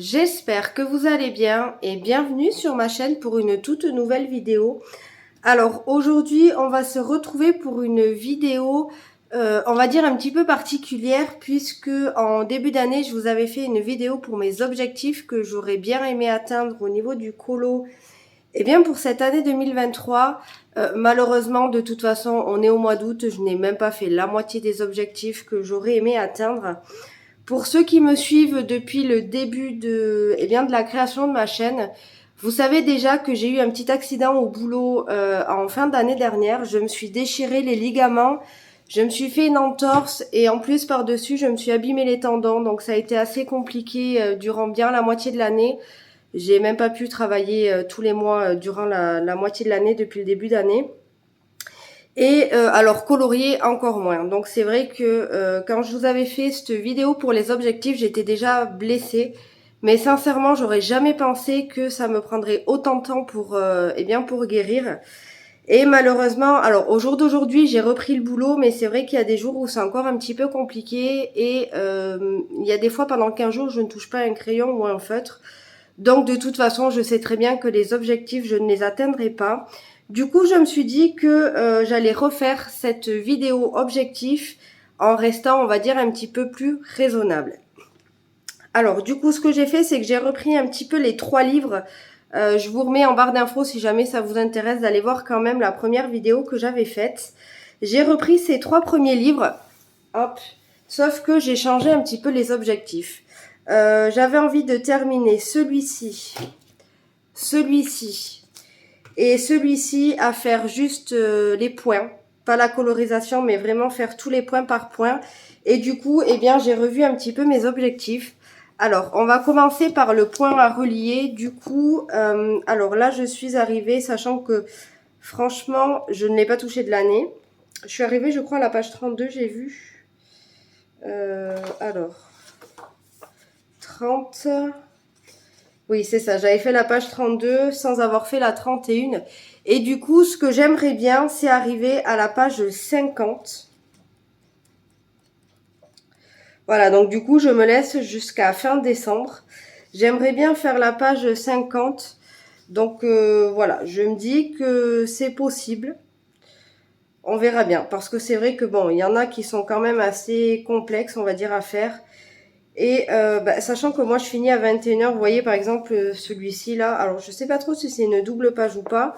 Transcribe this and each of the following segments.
J'espère que vous allez bien et bienvenue sur ma chaîne pour une toute nouvelle vidéo. Alors aujourd'hui on va se retrouver pour une vidéo on va dire un petit peu particulière, puisque en début d'année je vous avais fait une vidéo pour mes objectifs que j'aurais bien aimé atteindre au niveau du colo. Et bien pour cette année 2023, malheureusement de toute façon on est au mois d'août, je n'ai même pas fait la moitié des objectifs que j'aurais aimé atteindre. Pour ceux qui me suivent depuis le début de la création de ma chaîne, vous savez déjà que j'ai eu un petit accident au boulot en fin d'année dernière. Je me suis déchiré les ligaments, je me suis fait une entorse et en plus par-dessus je me suis abîmé les tendons. Donc ça a été assez compliqué durant bien la moitié de l'année. J'ai même pas pu travailler tous les mois durant la moitié de l'année depuis le début d'année. Et alors colorier encore moins. Donc c'est vrai que quand je vous avais fait cette vidéo pour les objectifs, j'étais déjà blessée. Mais sincèrement, j'aurais jamais pensé que ça me prendrait autant de temps pour guérir. Et malheureusement, alors au jour d'aujourd'hui, j'ai repris le boulot, mais c'est vrai qu'il y a des jours où c'est encore un petit peu compliqué. Et il y a des fois pendant 15 jours, je ne touche pas un crayon ou un feutre. Donc de toute façon, je sais très bien que les objectifs, je ne les atteindrai pas. Du coup, je me suis dit que j'allais refaire cette vidéo objectif en restant, on va dire, un petit peu plus raisonnable. Alors, du coup, ce que j'ai fait, c'est que j'ai repris un petit peu les 3 livres. Je vous remets en barre d'infos si jamais ça vous intéresse d'aller voir quand même la première vidéo que j'avais faite. J'ai repris ces 3 premiers livres. Hop. Sauf que j'ai changé un petit peu les objectifs. J'avais envie de terminer celui-ci et celui-ci à faire juste les points, pas la colorisation, mais vraiment faire tous les points par point. Et du coup, eh bien, j'ai revu un petit peu mes objectifs. Alors, on va commencer par le point à relier. Du coup, alors là, je suis arrivée, sachant que franchement, je ne l'ai pas touché de l'année. Je suis arrivée, je crois, à la page 32, j'ai vu. Alors, 30... Oui, c'est ça. J'avais fait la page 32 sans avoir fait la 31. Et du coup, ce que j'aimerais bien, c'est arriver à la page 50. Voilà, donc du coup, je me laisse jusqu'à fin décembre. J'aimerais bien faire la page 50. Donc voilà, je me dis que c'est possible. On verra bien. Parce que c'est vrai que bon, il y en a qui sont quand même assez complexes, on va dire, à faire. Et sachant que moi je finis à 21h, vous voyez par exemple celui-ci là, alors je sais pas trop si c'est une double page ou pas,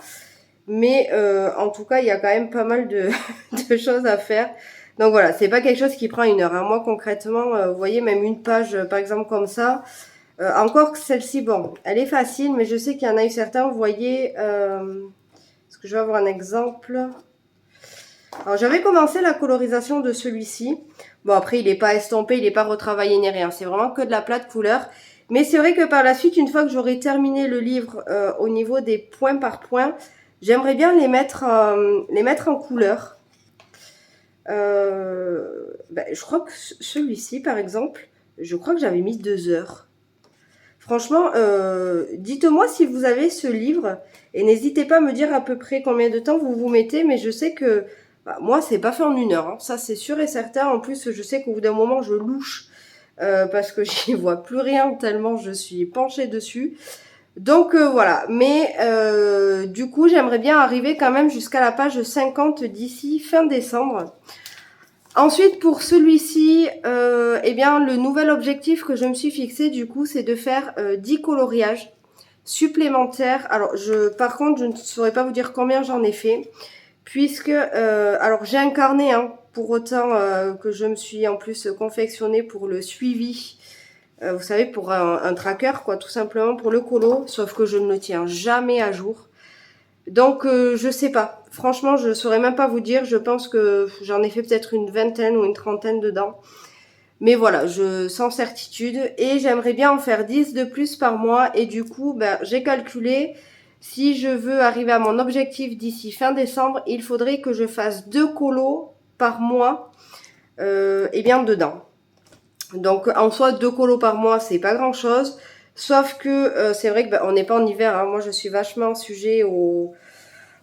mais en tout cas il y a quand même pas mal de, de choses à faire. Donc voilà, c'est pas quelque chose qui prend 1 heure, hein. Moi concrètement, vous voyez même une page par exemple comme ça, encore que celle-ci, bon, elle est facile, mais je sais qu'il y en a eu certains, vous voyez, est-ce que je vais avoir un exemple? Alors j'avais commencé la colorisation de celui-ci. Bon après il n'est pas estompé, il n'est pas retravaillé ni rien. C'est vraiment que de la plate couleur. Mais c'est vrai que par la suite, une fois que j'aurai terminé le livre au niveau des points par point, j'aimerais bien les mettre en couleur. Je crois que celui-ci par exemple, je crois que j'avais mis 2 heures. Franchement, dites-moi si vous avez ce livre et n'hésitez pas à me dire à peu près combien de temps vous vous mettez, mais je sais que moi, c'est pas fait en 1 heure, hein. Ça c'est sûr et certain. En plus, je sais qu'au bout d'un moment, je louche parce que j'y vois plus rien tellement je suis penchée dessus. Donc voilà, mais du coup, j'aimerais bien arriver quand même jusqu'à la page 50 d'ici fin décembre. Ensuite, pour celui-ci, le nouvel objectif que je me suis fixé, du coup, c'est de faire 10 coloriages supplémentaires. Alors, par contre, je ne saurais pas vous dire combien j'en ai fait, puisque, alors j'ai un carnet, hein, pour autant que je me suis en plus confectionné pour le suivi, vous savez, pour un tracker, quoi, tout simplement pour le colo, sauf que je ne le tiens jamais à jour. Donc je sais pas, franchement je saurais même pas vous dire, je pense que j'en ai fait peut-être une vingtaine ou une trentaine dedans. Mais voilà, sans certitude, et j'aimerais bien en faire 10 de plus par mois, et du coup j'ai calculé, si je veux arriver à mon objectif d'ici fin décembre, il faudrait que je fasse 2 colos par mois dedans. Donc en soi 2 colos par mois c'est pas grand chose, sauf que c'est vrai que on n'est pas en hiver, hein. Moi je suis vachement sujet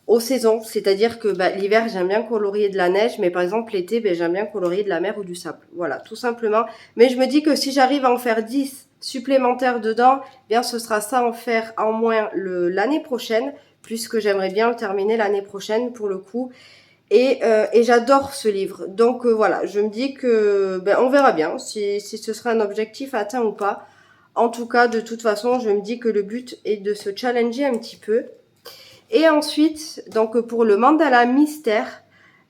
aux saisons. C'est-à-dire que l'hiver, j'aime bien colorier de la neige, mais par exemple l'été, j'aime bien colorier de la mer ou du sable. Voilà, tout simplement. Mais je me dis que si j'arrive à en faire 10 supplémentaires dedans, bien ce sera ça en faire en moins l'année prochaine, puisque j'aimerais bien le terminer l'année prochaine pour le coup. Et j'adore ce livre. Donc voilà, je me dis que on verra bien si ce sera un objectif atteint ou pas. En tout cas, de toute façon, je me dis que le but est de se challenger un petit peu. Et ensuite, donc pour le mandala mystère,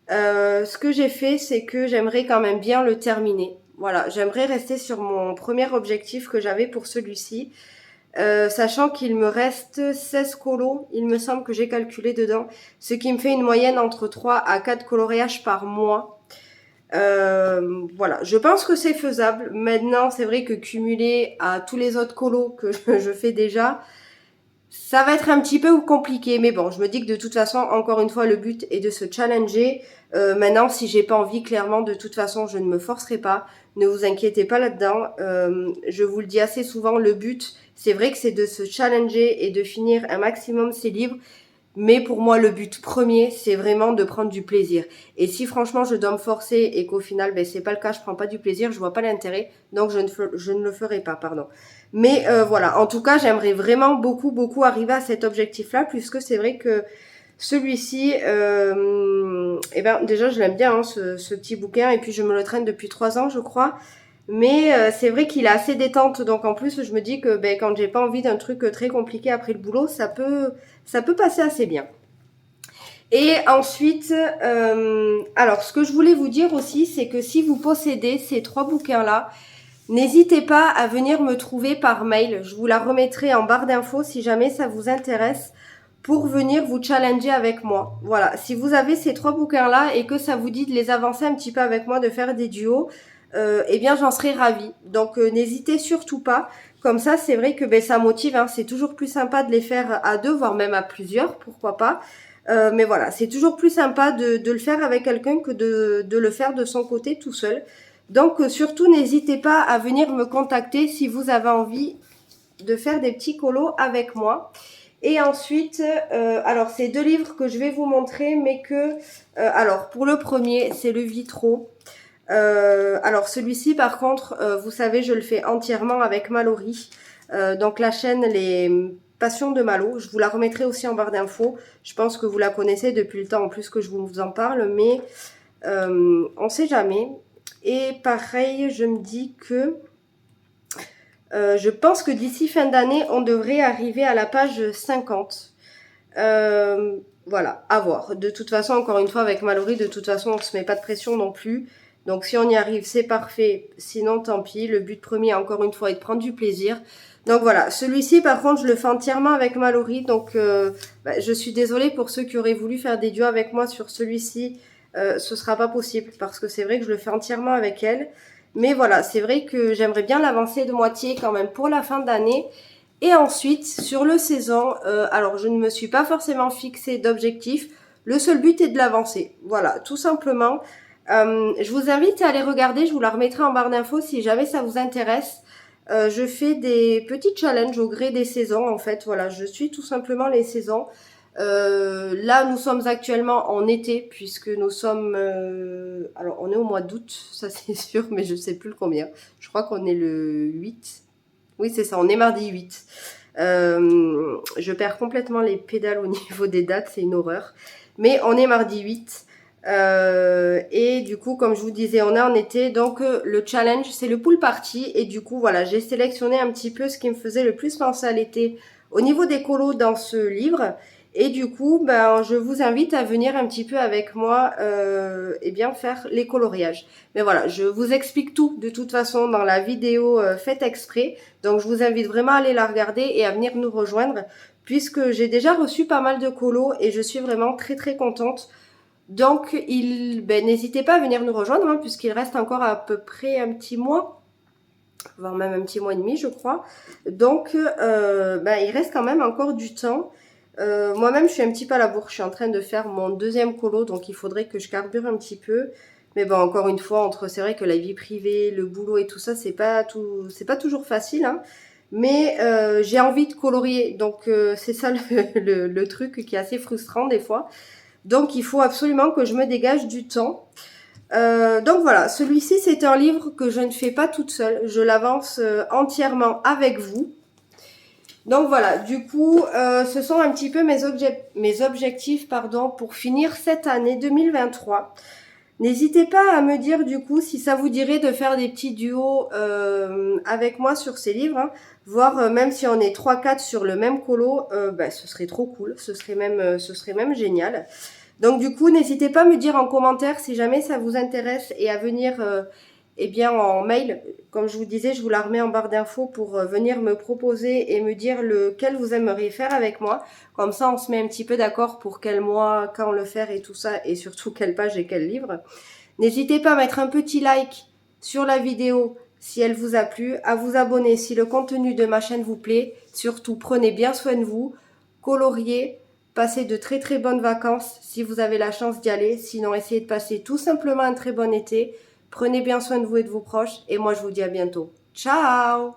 ce que j'ai fait, c'est que j'aimerais quand même bien le terminer. Voilà, j'aimerais rester sur mon premier objectif que j'avais pour celui-ci. Sachant qu'il me reste 16 colos, il me semble que j'ai calculé dedans, ce qui me fait une moyenne entre 3 à 4 coloriages par mois. Voilà, je pense que c'est faisable. Maintenant, c'est vrai que cumulé à tous les autres colos que je fais déjà, ça va être un petit peu compliqué. Mais bon, je me dis que de toute façon, encore une fois, le but est de se challenger. Maintenant, si j'ai pas envie, clairement, de toute façon, je ne me forcerai pas. Ne vous inquiétez pas là-dedans. Je vous le dis assez souvent, le but, c'est vrai que c'est de se challenger et de finir un maximum ces livres. Mais pour moi, le but premier, c'est vraiment de prendre du plaisir. Et si franchement, je dois me forcer et qu'au final, c'est pas le cas, je prends pas du plaisir, je vois pas l'intérêt, donc je ne le ferai pas, pardon. Mais voilà, en tout cas, j'aimerais vraiment beaucoup arriver à cet objectif-là, puisque c'est vrai que celui-ci, déjà, je l'aime bien, hein, ce petit bouquin, et puis je me le traîne depuis 3 ans, je crois. Mais c'est vrai qu'il est assez détente, donc en plus je me dis que quand j'ai pas envie d'un truc très compliqué après le boulot, ça peut passer assez bien. Et ensuite, alors ce que je voulais vous dire aussi, c'est que si vous possédez ces 3 bouquins-là, n'hésitez pas à venir me trouver par mail. Je vous la remettrai en barre d'infos si jamais ça vous intéresse pour venir vous challenger avec moi. Voilà, si vous avez ces 3 bouquins-là et que ça vous dit de les avancer un petit peu avec moi, de faire des duos, eh bien j'en serais ravie. Donc n'hésitez surtout pas. Comme ça, c'est vrai que ça motive. Hein. C'est toujours plus sympa de les faire à 2, voire même à plusieurs, pourquoi pas. Mais voilà, c'est toujours plus sympa de le faire avec quelqu'un que de le faire de son côté tout seul. Donc surtout, n'hésitez pas à venir me contacter si vous avez envie de faire des petits colos avec moi. Et ensuite, alors c'est 2 livres que je vais vous montrer, mais que... alors pour le premier, c'est le Vitro. Alors celui-ci par contre, vous savez, je le fais entièrement avec Mallory. Donc la chaîne Les Passions de Malo, je vous la remettrai aussi en barre d'infos. Je pense que vous la connaissez depuis le temps en plus que je vous en parle, mais on sait jamais. Et pareil, je me dis que je pense que d'ici fin d'année, on devrait arriver à la page 50. Voilà, à voir. De toute façon, encore une fois, avec Mallory, de toute façon, on se met pas de pression non plus. Donc si on y arrive, c'est parfait. Sinon, tant pis. Le but premier, encore une fois, est de prendre du plaisir. Donc voilà, celui-ci, par contre, je le fais entièrement avec Mallory. Donc je suis désolée pour ceux qui auraient voulu faire des duos avec moi sur celui-ci. Ce sera pas possible parce que c'est vrai que je le fais entièrement avec elle. Mais voilà, c'est vrai que j'aimerais bien l'avancer de moitié quand même pour la fin d'année. Et ensuite, sur le saison, alors je ne me suis pas forcément fixé d'objectif. Le seul but est de l'avancer. Voilà, tout simplement. Je vous invite à aller regarder, je vous la remettrai en barre d'infos si jamais ça vous intéresse. Je fais des petits challenges au gré des saisons en fait. Voilà, je suis tout simplement les saisons. Là, nous sommes actuellement en été puisque nous sommes... alors, on est au mois d'août, ça c'est sûr, mais je sais plus le combien. Je crois qu'on est le 8. Oui, c'est ça, on est mardi 8. Je perds complètement les pédales au niveau des dates, c'est une horreur. Mais on est mardi 8. Et du coup, comme je vous disais, on est en été. Donc, le challenge, c'est le pool party. Et du coup, voilà, j'ai sélectionné un petit peu ce qui me faisait le plus penser à l'été au niveau des colos dans ce livre. Et du coup, je vous invite à venir un petit peu avec moi et bien faire les coloriages. Mais voilà, je vous explique tout de toute façon dans la vidéo faite exprès. Donc, je vous invite vraiment à aller la regarder et à venir nous rejoindre puisque j'ai déjà reçu pas mal de colos et je suis vraiment très contente. Donc, n'hésitez pas à venir nous rejoindre hein, puisqu'il reste encore à peu près un petit mois, voire même un petit mois et demi, je crois. Donc, il reste quand même encore du temps. Moi-même, je suis un petit peu à la bourre. Je suis en train de faire mon 2e colo, donc il faudrait que je carbure un petit peu. Mais bon, encore une fois, c'est vrai que la vie privée, le boulot et tout ça, c'est pas toujours facile. Hein. mais j'ai envie de colorier. Donc c'est ça le truc qui est assez frustrant des fois. Donc il faut absolument que je me dégage du temps. Donc voilà, celui-ci c'est un livre que je ne fais pas toute seule. Je l'avance entièrement avec vous. Donc voilà, du coup, ce sont un petit peu mes objectifs pour finir cette année 2023. N'hésitez pas à me dire du coup si ça vous dirait de faire des petits duos avec moi sur ces livres, hein. Voire même si on est 3-4 sur le même colo, ce serait trop cool, ce serait même génial. Donc du coup, n'hésitez pas à me dire en commentaire si jamais ça vous intéresse et à venir en mail. Comme je vous disais, je vous la remets en barre d'infos pour venir me proposer et me dire lequel vous aimeriez faire avec moi. Comme ça, on se met un petit peu d'accord pour quel mois, quand le faire et tout ça, et surtout quelle page et quel livre. N'hésitez pas à mettre un petit like sur la vidéo si elle vous a plu, à vous abonner si le contenu de ma chaîne vous plaît. Surtout, prenez bien soin de vous, coloriez, passez de très très bonnes vacances si vous avez la chance d'y aller. Sinon, essayez de passer tout simplement un très bon été. Prenez bien soin de vous et de vos proches. Et moi, je vous dis à bientôt. Ciao!